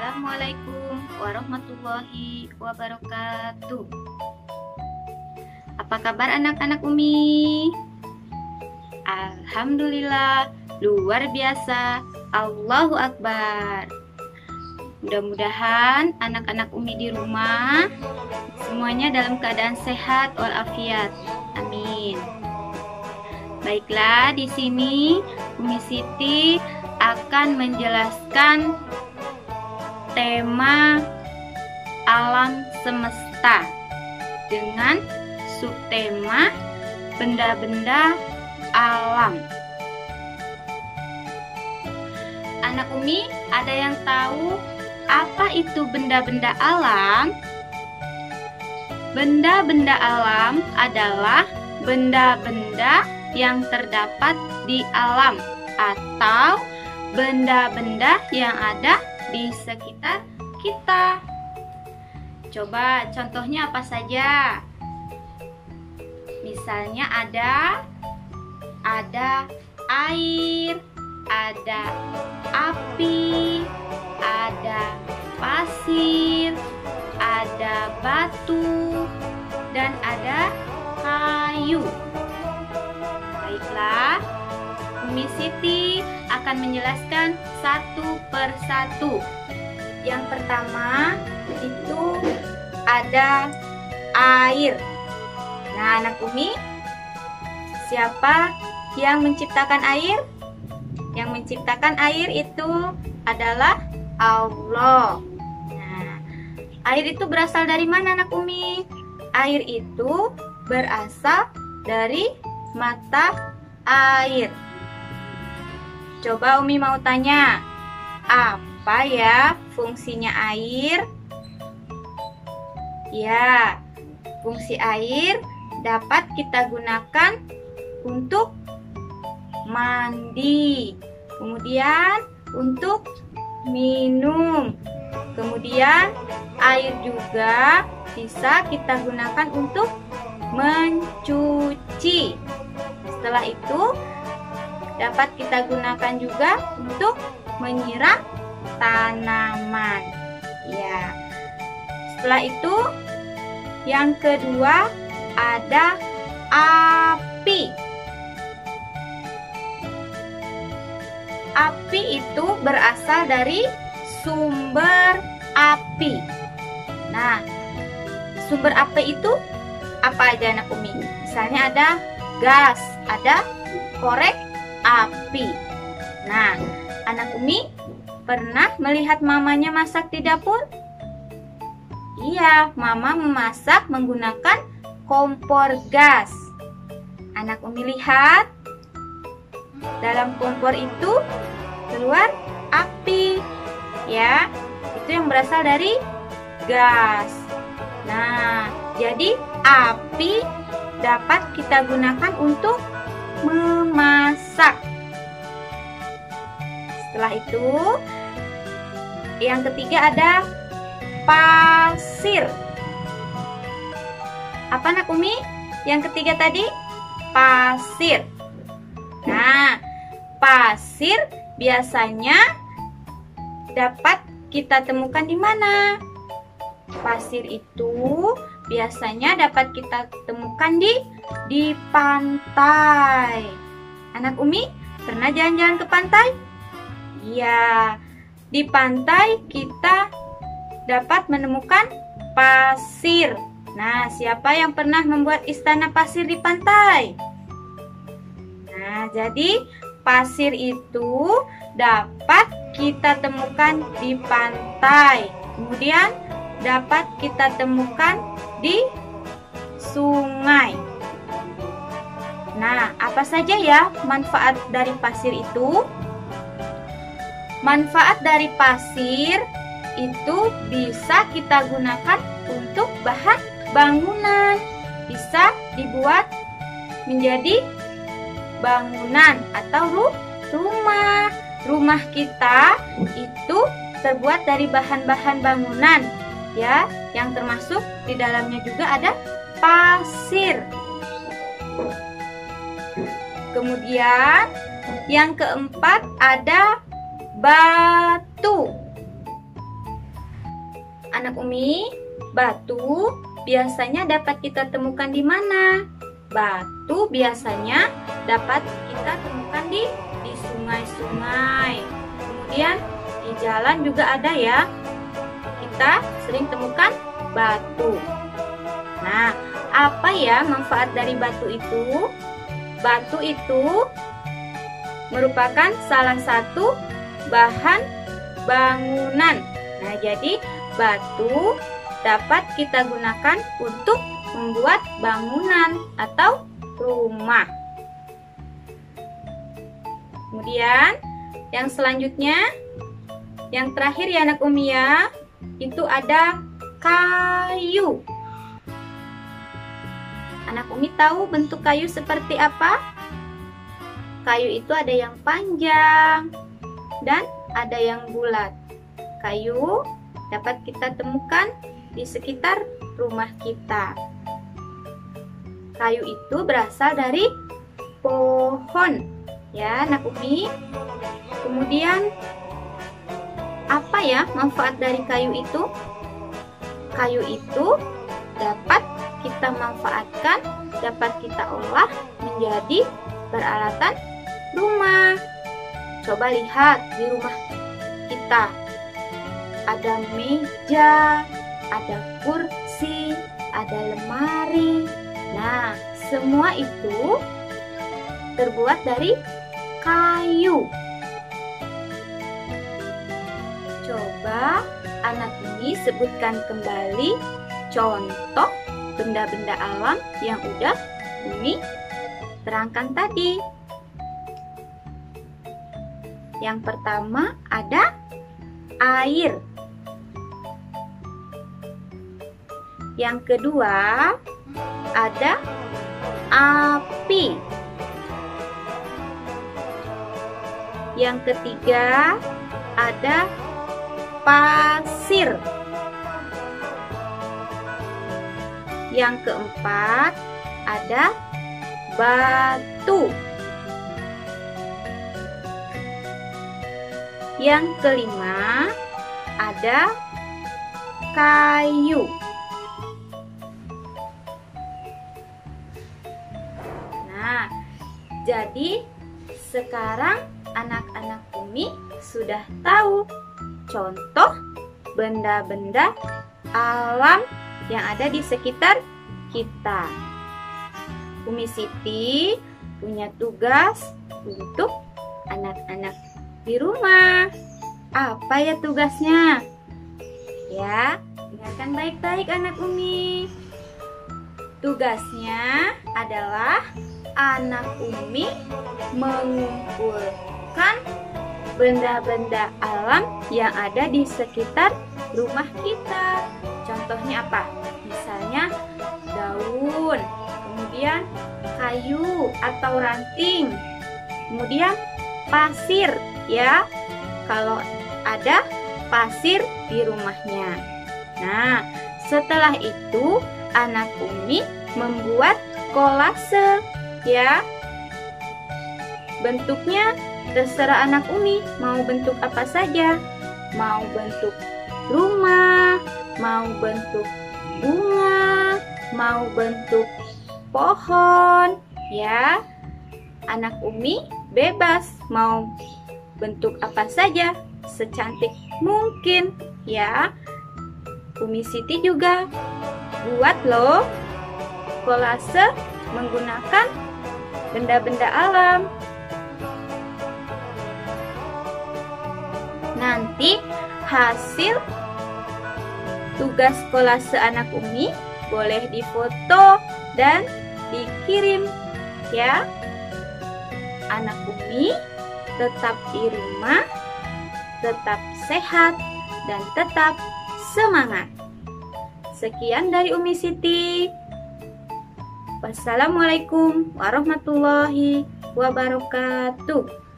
Assalamualaikum warahmatullahi wabarakatuh. Apa kabar anak-anak Umi? Alhamdulillah, luar biasa. Allahu Akbar. Mudah-mudahan anak-anak Umi di rumah semuanya dalam keadaan sehat walafiat. Amin. Baiklah, di sini Umi Siti akan menjelaskan tema alam semesta dengan subtema benda-benda alam. Anak Umi, ada yang tahu apa itu benda-benda alam? Benda-benda alam adalah benda-benda yang terdapat di alam atau benda-benda yang ada di sekitar kita. Coba contohnya apa saja? Misalnya ada air, ada api, ada pasir, ada batu, dan ada kayu. Baiklah, Umi Siti akan menjelaskan satu persatu. Yang pertama itu ada air. Nah, anak Umi, siapa yang menciptakan air? Yang menciptakan air itu adalah Allah. Nah, air itu berasal dari mana anak Umi? Air itu berasal dari mata air. Coba Umi mau tanya, apa ya fungsinya air? Ya, fungsi air dapat kita gunakan untuk mandi, kemudian untuk minum, kemudian air juga bisa kita gunakan untuk mencuci. Setelah itu dapat kita gunakan juga untuk menyiram tanaman. Ya. Setelah itu yang kedua ada api. Api itu berasal dari sumber api. Nah, sumber api itu apa aja anak Umi? Misalnya ada gas, ada korek api. Nah, anak Umi pernah melihat mamanya masak di dapur? Iya, mama memasak menggunakan kompor gas. Anak Umi lihat, dalam kompor itu keluar api. Ya, itu yang berasal dari gas. Nah, jadi api dapat kita gunakan untuk memasak. Setelah itu, yang ketiga ada pasir. Apa anak Umi? Yang ketiga tadi pasir. Nah, pasir biasanya dapat kita temukan di mana? Pasir itu biasanya dapat kita temukan di pantai. Anak Umi pernah jalan-jalan ke pantai? Iya, di pantai kita dapat menemukan pasir. Nah, siapa yang pernah membuat istana pasir di pantai? Nah, jadi pasir itu dapat kita temukan di pantai. Kemudian dapat kita temukan di sungai. Nah, apa saja ya manfaat dari pasir itu? Manfaat dari pasir itu bisa kita gunakan untuk bahan bangunan. Bisa dibuat menjadi bangunan atau rumah. Rumah kita itu terbuat dari bahan-bahan bangunan, ya, yang termasuk di dalamnya juga ada pasir. Kemudian yang keempat ada batu. Anak Umi, batu biasanya dapat kita temukan di mana? Batu biasanya dapat kita temukan di sungai-sungai. Kemudian di jalan juga ada ya. Kita sering temukan batu. Nah, apa ya manfaat dari batu itu? Batu itu merupakan salah satu bahan bangunan. Nah, jadi batu dapat kita gunakan untuk membuat bangunan atau rumah. Kemudian yang selanjutnya, yang terakhir ya anak Umi ya, itu ada kayu. Anak Umi tahu bentuk kayu seperti apa? Kayu itu ada yang panjang dan ada yang bulat. Kayu dapat kita temukan di sekitar rumah kita. Kayu itu berasal dari pohon, ya anak Umi. Kemudian apa ya manfaat dari kayu itu? Kayu itu dapat kita manfaatkan, dapat kita olah menjadi peralatan rumah. Coba lihat di rumah kita. Ada meja, ada kursi, ada lemari. Nah, semua itu terbuat dari kayu. Coba anak ini sebutkan kembali contoh benda-benda alam yang udah Umi terangkan tadi. Yang pertama ada air. Yang kedua ada api. Yang ketiga ada pasir. Yang keempat ada batu. Yang kelima ada kayu. Nah, jadi sekarang anak-anak Umi sudah tahu contoh benda-benda alam yang ada di sekitar kita. Umi Siti punya tugas untuk anak-anak di rumah. Apa ya tugasnya? Ya, dengarkan baik-baik anak Umi. Tugasnya adalah anak Umi mengumpulkan benda-benda alam yang ada di sekitar rumah kita. Contohnya apa? Misalnya daun, kemudian kayu atau ranting, kemudian pasir ya, kalau ada pasir di rumahnya. Nah, setelah itu anak Umi membuat kolase ya. Bentuknya terserah anak Umi mau bentuk apa saja. Mau bentuk rumah, mau bentuk bunga, mau bentuk pohon ya. Anak Umi bebas mau bentuk apa saja, secantik mungkin ya. Umi Siti juga buat loh kolase menggunakan benda-benda alam. Nanti hasil tugas kolase anak Umi boleh difoto dan dikirim ya. Anak Umi tetap di rumah, tetap sehat dan tetap semangat. Sekian dari Umi Siti. Wassalamualaikum warahmatullahi wabarakatuh.